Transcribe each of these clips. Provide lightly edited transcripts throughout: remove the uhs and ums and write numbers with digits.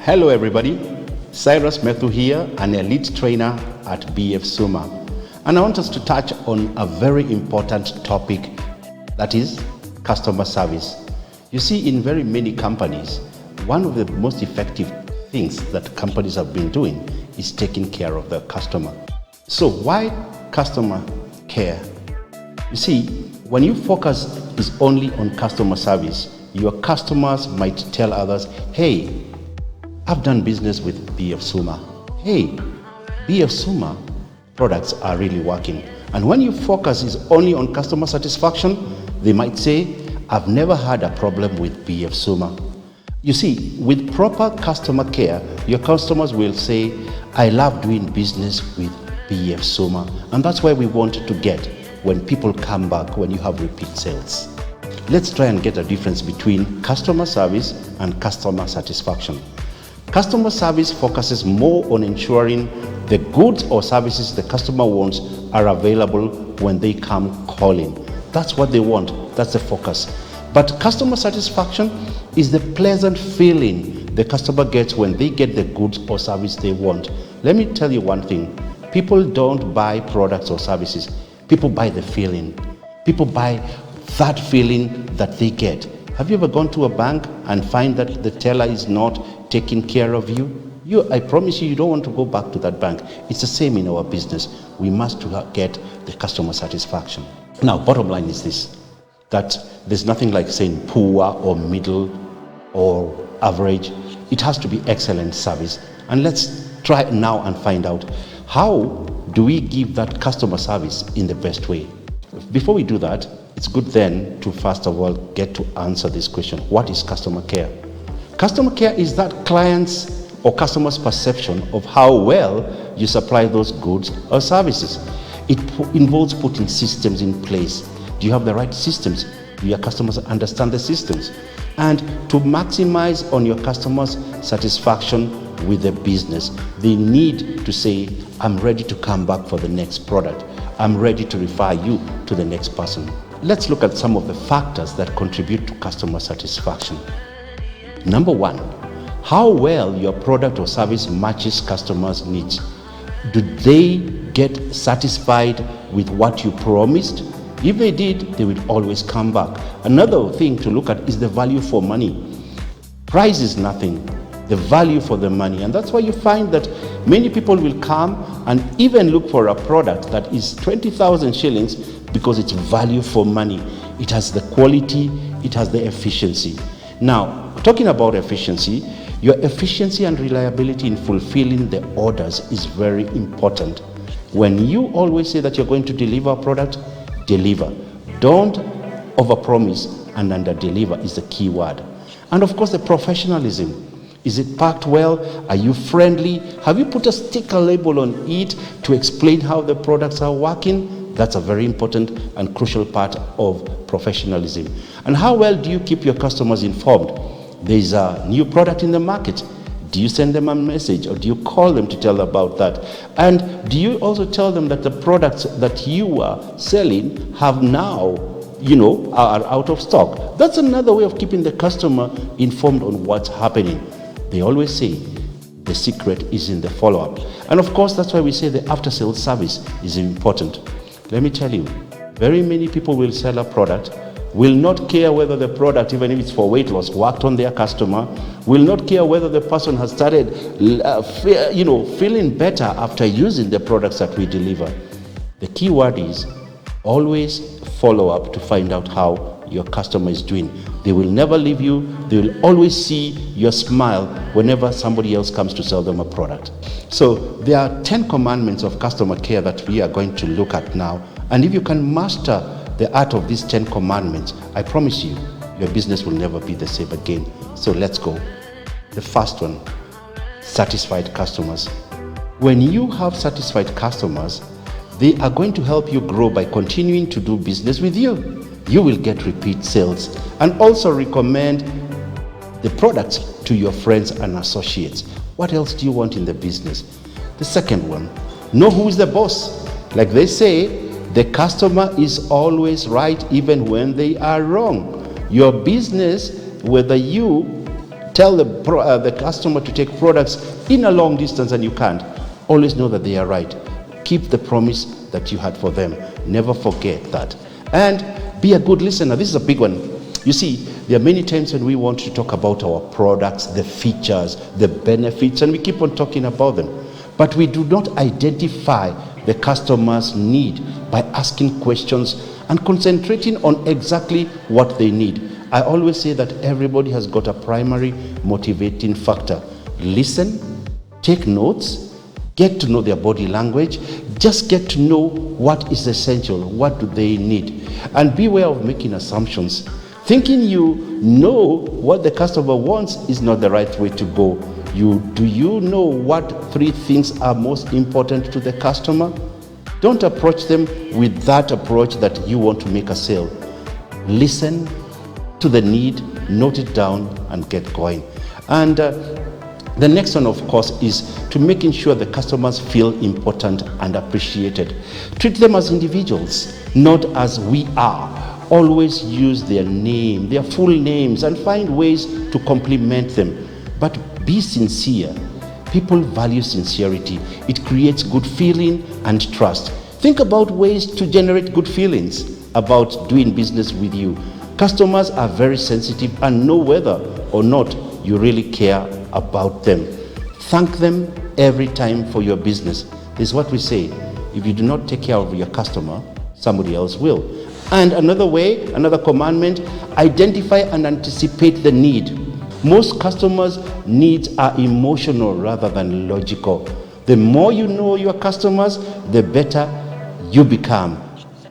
Hello everybody, Cyrus Methu here, an elite trainer at BF Suma. And I want us to touch on a very important topic, that is customer service. You see, in very many companies, one of the most effective things that companies have been doing is taking care of their customer. So why customer care? You see, when you focus is only on customer service, your customers might tell others, hey, I've done business with BF Suma. Hey, BF Suma products are really working. And when your focus is only on customer satisfaction, they might say, I've never had a problem with BF Suma. You see, with proper customer care, your customers will say, I love doing business with BF Suma. And that's why we want to get when people come back, when you have repeat sales. Let's try and get a difference between customer service and customer satisfaction. Customer service focuses more on ensuring the goods or services the customer wants are available when they come calling. That's what they want, that's the focus. But customer satisfaction is the pleasant feeling the customer gets when they get the goods or service they want. Let me tell you one thing, people don't buy products or services, people buy the feeling. People buy that feeling that they get. Have you ever gone to a bank and find that the teller is not taking care of you? I promise you, you don't want to go back to that bank. It's the same in our business. We must get the customer satisfaction. Now, bottom line is this, that there's nothing like saying poor or middle or average. It has to be excellent service. And let's try now and find out, how do we give that customer service in the best way? Before we do that, it's good then to first of all get to answer this question. What is customer care? Customer care is that client's or customer's perception of how well you supply those goods or services. It involves putting systems in place. Do you have the right systems? Do your customers understand the systems? And to maximize on your customers' satisfaction with the business, they need to say, I'm ready to come back for the next product. I'm ready to refer you to the next person. Let's look at some of the factors that contribute to customer satisfaction. Number one, how well your product or service matches customers' needs. Do they get satisfied with what you promised? If they did, they will always come back. Another thing to look at is the value for money. Price is nothing, the value for the money. And that's why you find that many people will come and even look for a product that is 20,000 shillings because it's value for money. It has the quality, it has the efficiency. Now, talking about efficiency, your efficiency and reliability in fulfilling the orders is very important. When you always say that you're going to deliver a product, deliver. Don't overpromise and underdeliver is the key word. And of course, the professionalism. Is it packed well? Are you friendly? Have you put a sticker label on it to explain how the products are working? That's a very important and crucial part of professionalism. And how well do you keep your customers informed? There's a new product in the market. Do you send them a message or do you call them to tell them about that? And do you also tell them that the products that you are selling have now, are out of stock? That's another way of keeping the customer informed on what's happening. They always say the secret is in the follow-up. And of course, that's why we say the after-sales service is important. Let me tell you, very many people will sell a product, will not care whether the product, even if it's for weight loss, worked on their customer, will not care whether the person has started feeling better after using the products that we deliver. The key word is always follow up to find out how your customer is doing. They will never leave you. They will always see your smile whenever somebody else comes to sell them a product. So there are 10 commandments of customer care that we are going to look at now. And if you can master the art of these 10 commandments, I promise you, your business will never be the same again. So let's go. The first one, satisfied customers. When you have satisfied customers, they are going to help you grow by continuing to do business with you. You will get repeat sales and also recommend the products to your friends and associates. What else do you want in the business? The second one, know who is the boss. Like they say, the customer is always right even when they are wrong. Your business, whether you tell the customer to take products in a long distance and you can't, always know that they are right. Keep the promise that you had for them. Never forget that. And be a good listener. This is a big one. You see, there are many times when we want to talk about our products, the features, the benefits, and we keep on talking about them. But we do not identify the customer's need by asking questions and concentrating on exactly what they need. I always say that everybody has got a primary motivating factor. Listen, take notes, get to know their body language, just get to know what is essential, what do they need, and beware of making assumptions. Thinking you know what the customer wants is not the right way to go. Do you know what 3 things are most important to the customer? Don't approach them with that approach that you want to make a sale. Listen to the need, note it down, and get going. And the next one, of course, is to making sure the customers feel important and appreciated. Treat them as individuals, not as we are. Always use their name, their full names, and find ways to compliment them. But be sincere. People value sincerity. It creates good feeling and trust. Think about ways to generate good feelings about doing business with you. Customers are very sensitive and know whether or not you really care about them. Thank them every time for your business. This is what we say: if you do not take care of your customer, somebody else will. And another way, another commandment, identify and anticipate the need. Most customers' needs are emotional rather than logical. The more you know your customers, the better you become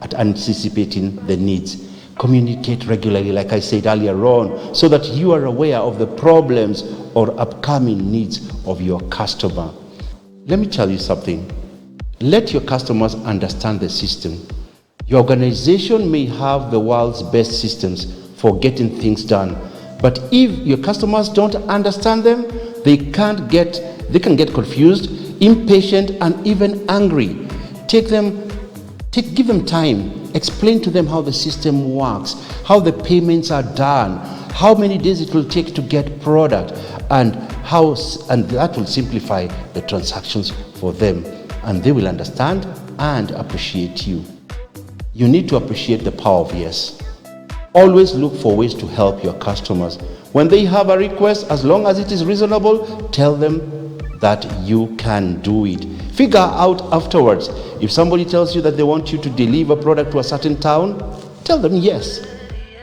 at anticipating the needs. Communicate regularly, like I said earlier on, so that you are aware of the problems or upcoming needs of your customer. Let me tell you something. Let your customers understand the system. Your organization may have the world's best systems for getting things done, but if your customers don't understand them, they can get confused, impatient, and even angry. Give them time. Explain to them how the system works, how the payments are done, how many days it will take to get product, and that will simplify the transactions for them, and they will understand and appreciate you. You need to appreciate the power of yes. Always look for ways to help your customers. When they have a request, as long as it is reasonable, tell them that you can do it. Figure out afterwards. If somebody tells you that they want you to deliver product to a certain town, tell them yes,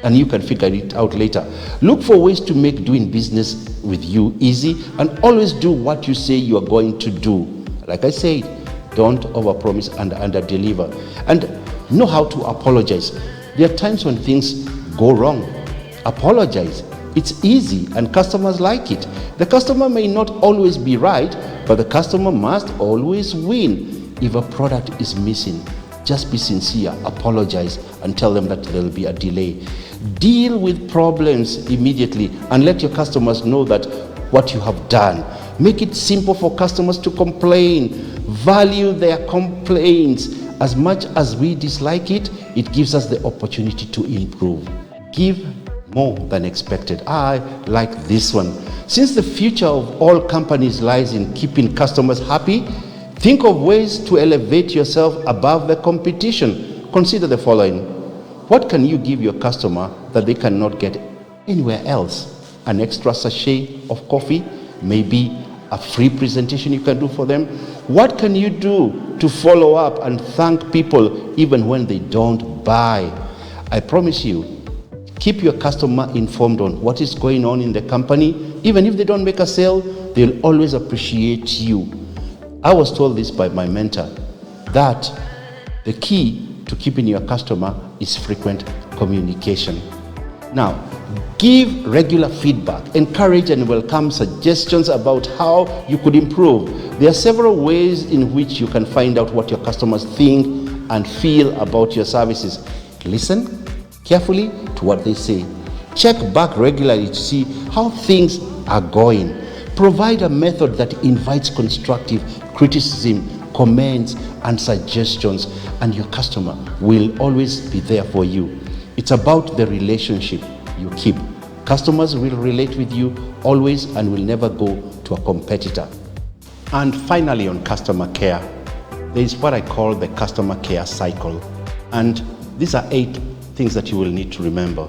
and you can figure it out later. Look for ways to make doing business with you easy, and always do what you say you are going to do. Like I said, don't overpromise and underdeliver. And know how to apologize. There are times when things go wrong. Apologize. It's easy and customers like it. The customer may not always be right, but the customer must always win. If a product is missing, just be sincere, apologize, and tell them that there will be a delay. Deal with problems immediately and let your customers know that what you have done. Make it simple for customers to complain. Value their complaints. As much as we dislike it, it gives us the opportunity to improve. Give more than expected. I like this one. Since the future of all companies lies in keeping customers happy, think of ways to elevate yourself above the competition. Consider the following. What can you give your customer that they cannot get anywhere else? An extra sachet of coffee? Maybe a free presentation you can do for them? What can you do to follow up and thank people even when they don't buy? I promise you, keep your customer informed on what is going on in the company. Even if they don't make a sale, they'll always appreciate you. I was told this by my mentor, that the key to keeping your customer is frequent communication. Now, give regular feedback, encourage and welcome suggestions about how you could improve. There are several ways in which you can find out what your customers think and feel about your services. Listen carefully to what they say. Check back regularly to see how things are going. Provide a method that invites constructive criticism, comments, and suggestions, and your customer will always be there for you. It's about the relationship you keep Customers will relate with you always and will never go to a competitor. And finally, on customer care, there is what I call the customer care cycle. And these are 8 things that you will need to remember.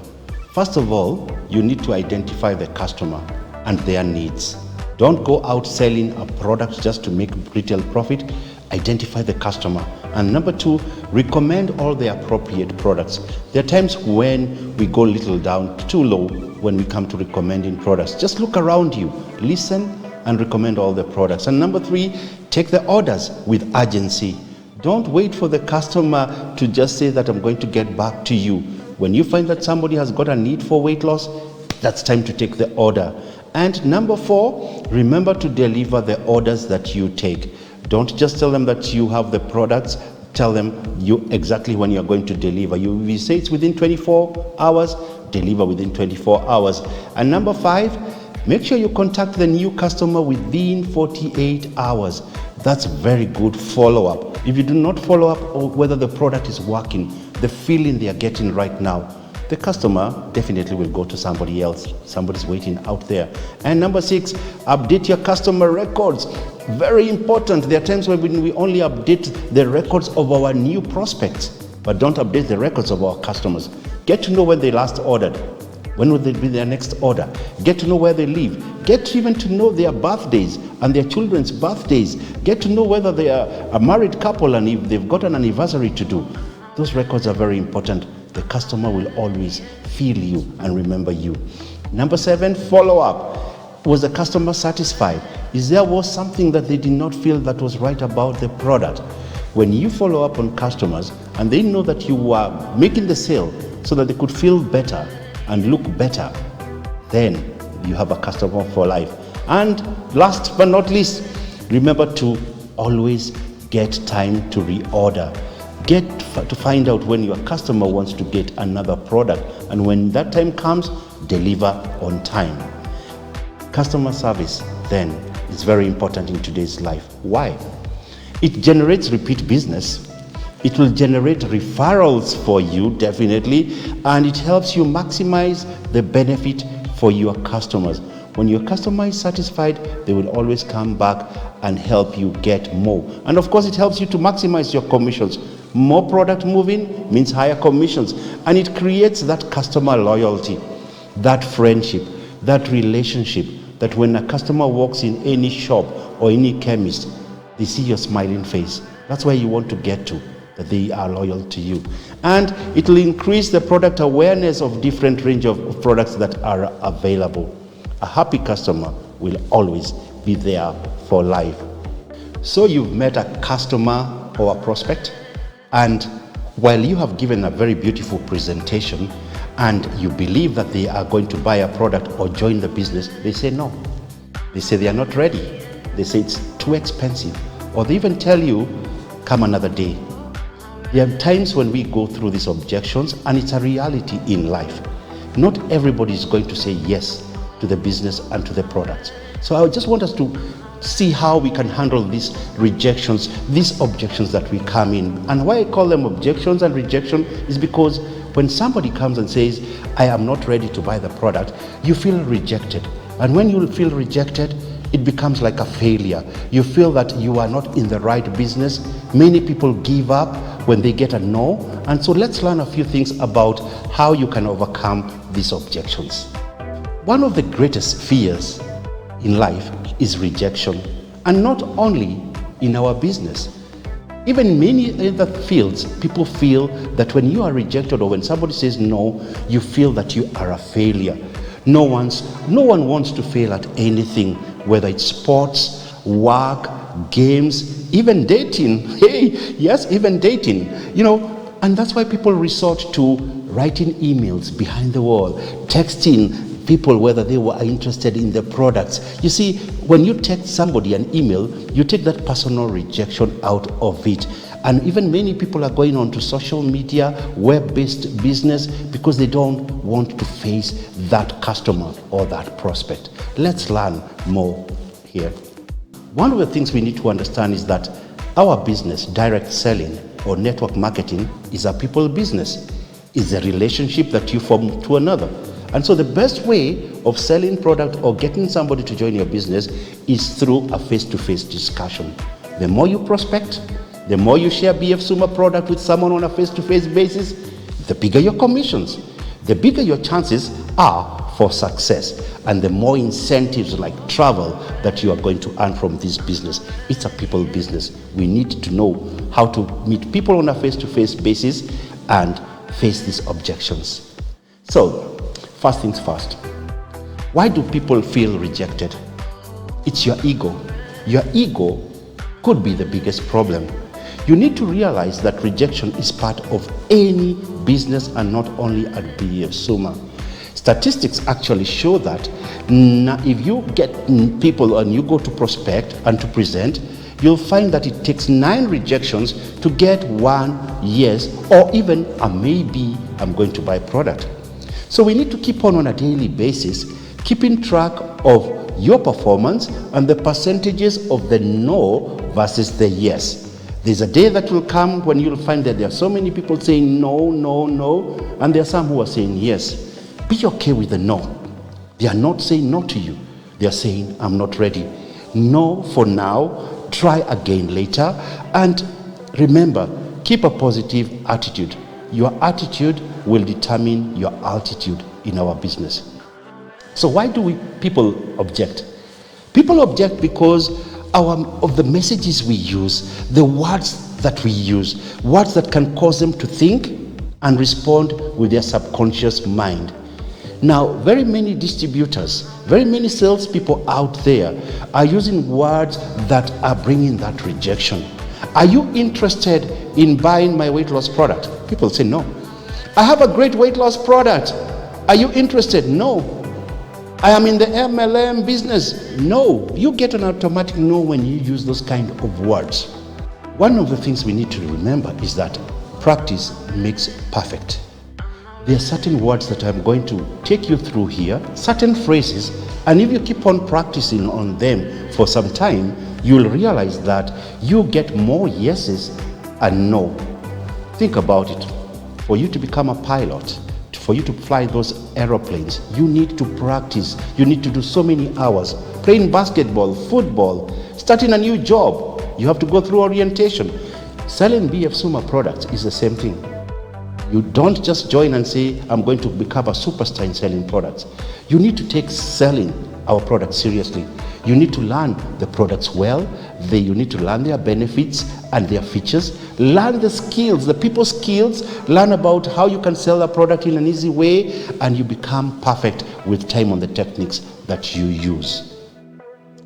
First of all, you need to identify the customer and their needs. Don't go out selling a product just to make retail profit. Identify the customer. And number 2, recommend all the appropriate products. There are times when we go a little down, too low, when we come to recommending products. Just look around you, listen, and recommend all the products. And number 3, take the orders with urgency. Don't wait for the customer to just say that I'm going to get back to you. When you find that somebody has got a need for weight loss, that's time to take the order. And number 4, remember to deliver the orders that you take. Don't just tell them that you have the products, tell them you exactly when you're going to deliver. You say it's within 24 hours, deliver within 24 hours. And number 5, make sure you contact the new customer within 48 hours. That's very good follow-up. If you do not follow up on whether the product is working, the feeling they are getting right now, the customer definitely will go to somebody else. Somebody's waiting out there. And number 6, update your customer records. Very important. There are times when we only update the records of our new prospects, but don't update the records of our customers. Get to know when they last ordered. When will they be their next order? Get to know where they live. Get even to know their birthdays and their children's birthdays. Get to know whether they are a married couple and if they've got an anniversary to do. Those records are very important. The customer will always feel you and remember you. Number 7, follow up. Was the customer satisfied? Is there was something that they did not feel that was right about the product? When you follow up on customers and they know that you are making the sale so that they could feel better and look better, then you have a customer for life. And last but not least, remember to always get time to reorder. Get to find out when your customer wants to get another product, and when that time comes, deliver on time. Customer service then is very important in today's life. Why? It generates repeat business. It will generate referrals for you, definitely, and it helps you maximize the benefit for your customers. When your customer is satisfied, they will always come back and help you get more. And of course, it helps you to maximize your commissions. More product moving means higher commissions, and it creates that customer loyalty, that friendship, that relationship, that when a customer walks in any shop or any chemist, they see your smiling face. That's where you want to get to, that they are loyal to you. And it will increase the product awareness of different range of products that are available. A happy customer will always be there for life. So you've met a customer or a prospect, and while you have given a very beautiful presentation and you believe that they are going to buy a product or join the business, they say no. They say they are not ready. They say it's too expensive. Or they even tell you, come another day. There are times when we go through these objections, and it's a reality in life. Not everybody is going to say yes to the business and to the products. So I just want us to see how we can handle these rejections, these objections that we come in. And why I call them objections and rejection is because when somebody comes and says, I am not ready to buy the product, you feel rejected. And when you feel rejected, it becomes like a failure. You feel that you are not in the right business. Many people give up when they get a no. And so let's learn a few things about how you can overcome these objections. One of the greatest fears in life is rejection, and not only in our business. Even in many other fields, people feel that when you are rejected or when somebody says no, you feel that you are a failure. No one wants to fail at anything, whether it's sports, work, games, even dating. Hey, yes, even dating. And that's why people resort to writing emails behind the wall, texting people whether they were interested in the products. You see, when you text somebody an email, you take that personal rejection out of it. And even many people are going on to social media, web-based business, because they don't want to face that customer or that prospect. Let's learn more here. One of the things we need to understand is that our business, direct selling or network marketing, is a people business. It's a relationship that you form to another. And so the best way of selling product or getting somebody to join your business is through a face-to-face discussion. The more you prospect, the more you share BF Suma product with someone on a face-to-face basis, the bigger your commissions, the bigger your chances are for success, and the more incentives like travel that you are going to earn from this business. It's a people business. We need to know how to meet people on a face-to-face basis and face these objections. So, first things first. Why do people feel rejected? It's your ego. Your ego could be the biggest problem. You need to realize that rejection is part of any business and not only at BF Suma. Statistics actually show that if you get people and you go to prospect and to present, you'll find that it takes 9 rejections to get 1 yes or even a maybe I'm going to buy product. So we need to keep on a daily basis, keeping track of your performance and the percentages of the no versus the yes. There's a day that will come when you'll find that there are so many people saying no, no, no, and there are some who are saying yes. Be okay with the no. They are not saying no to you. They are saying, I'm not ready. No for now, try again later, and remember, keep a positive attitude. Your attitude will determine your altitude in our business. So why do people object? People object because of the messages we use, the words that we use, words that can cause them to think and respond with their subconscious mind. Now, very many distributors, very many salespeople out there are using words that are bringing that rejection. Are you interested in buying my weight loss product? People say no. I have a great weight loss product. Are you interested? No. I am in the MLM business. No. You get an automatic no when you use those kind of words. One of the things we need to remember is that practice makes perfect. There are certain words that I'm going to take you through here, certain phrases, and if you keep on practicing on them for some time, you'll realize that you get more yeses and no. Think about it. For you to become a pilot, for you to fly those aeroplanes, you need to practice. You need to do so many hours. Playing basketball, football, starting a new job, you have to go through orientation. Selling BF Suma products is the same thing. You don't just join and say, I'm going to become a superstar in selling products. You need to take selling our products seriously. You need to learn the products well. You need to learn their benefits and their features. Learn the skills, the people skills. Learn about how you can sell a product in an easy way, and you become perfect with time on the techniques that you use.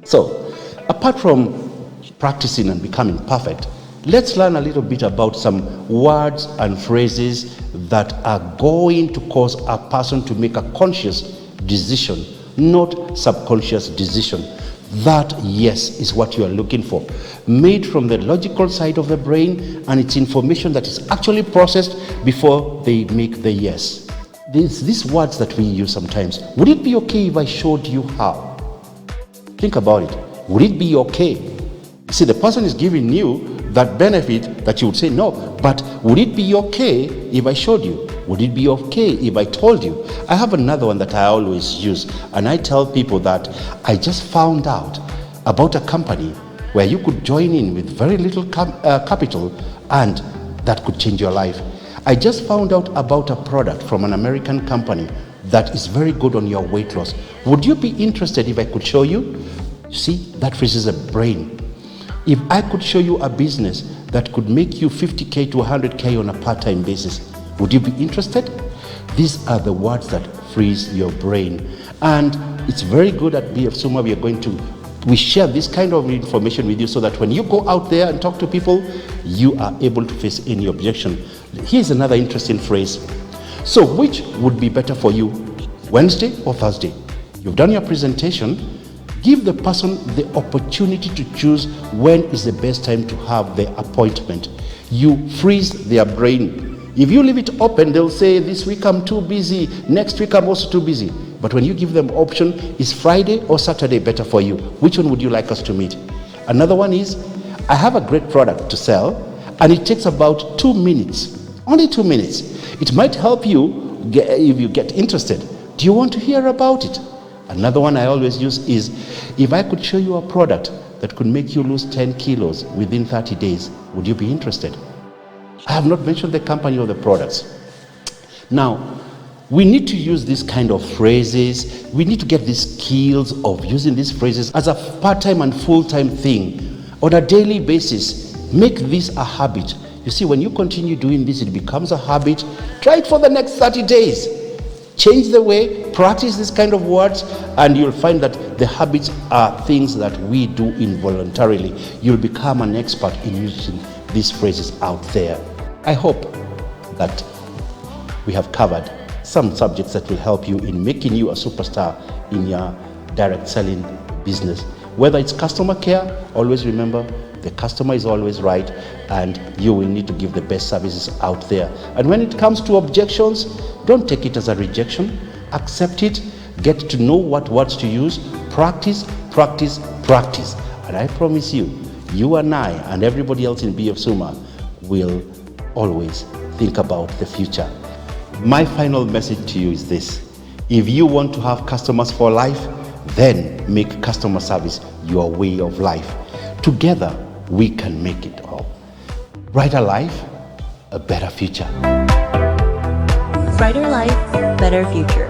So, apart from practicing and becoming perfect, let's learn a little bit about some words and phrases that are going to cause a person to make a conscious decision, not subconscious decision. That yes is what you are looking for, made from the logical side of the brain, and it's information that is actually processed before they make the yes. These words that we use sometimes. Would it be okay if I showed you how? Think about it. Would it be okay? See, the person is giving you that benefit that you would say no, but would it be okay if I showed you? Would it be okay if I told you? I have another one that I always use, and I tell people that I just found out about a company where you could join in with very little capital, and that could change your life. I just found out about a product from an American company that is very good on your weight loss. Would you be interested if I could show you? You see, that freezes a brain. If I could show you a business that could make you 50K to 100K on a part-time basis, would you be interested? These are the words that freeze your brain. And it's very good at BF Suma. We share this kind of information with you so that when you go out there and talk to people, you are able to face any objection. Here's another interesting phrase. So which would be better for you, Wednesday or Thursday? You've done your presentation. Give the person the opportunity to choose when is the best time to have the appointment. You freeze their brain. If you leave it open, they'll say, this week I'm too busy, next week I'm also too busy. But when you give them option, is Friday or Saturday better for you? Which one would you like us to meet? Another one is, I have a great product to sell, and it takes about 2 minutes, only 2 minutes. It might help you if you get interested. Do you want to hear about it? Another one I always use is, if I could show you a product that could make you lose 10 kilos within 30 days, would you be interested? I have not mentioned the company or the products. Now, we need to use this kind of phrases. We need to get these skills of using these phrases as a part-time and full-time thing on a daily basis. Make this a habit. You see, when you continue doing this, it becomes a habit. Try it for the next 30 days. Change the way, practice this kind of words, and you'll find that the habits are things that we do involuntarily. You'll become an expert in using these phrases out there. I hope that we have covered some subjects that will help you in making you a superstar in your direct selling business. Whether it's customer care, always remember the customer is always right, and you will need to give the best services out there. And when it comes to objections, don't take it as a rejection. Accept it. Get to know what words to use. Practice, practice, practice. And I promise you, you and I and everybody else in BF Suma will always think about the future. My final message to you is this: if you want to have customers for life, then make customer service your way of life. Together, we can make it all. Brighter life, a better future. Brighter life, better future.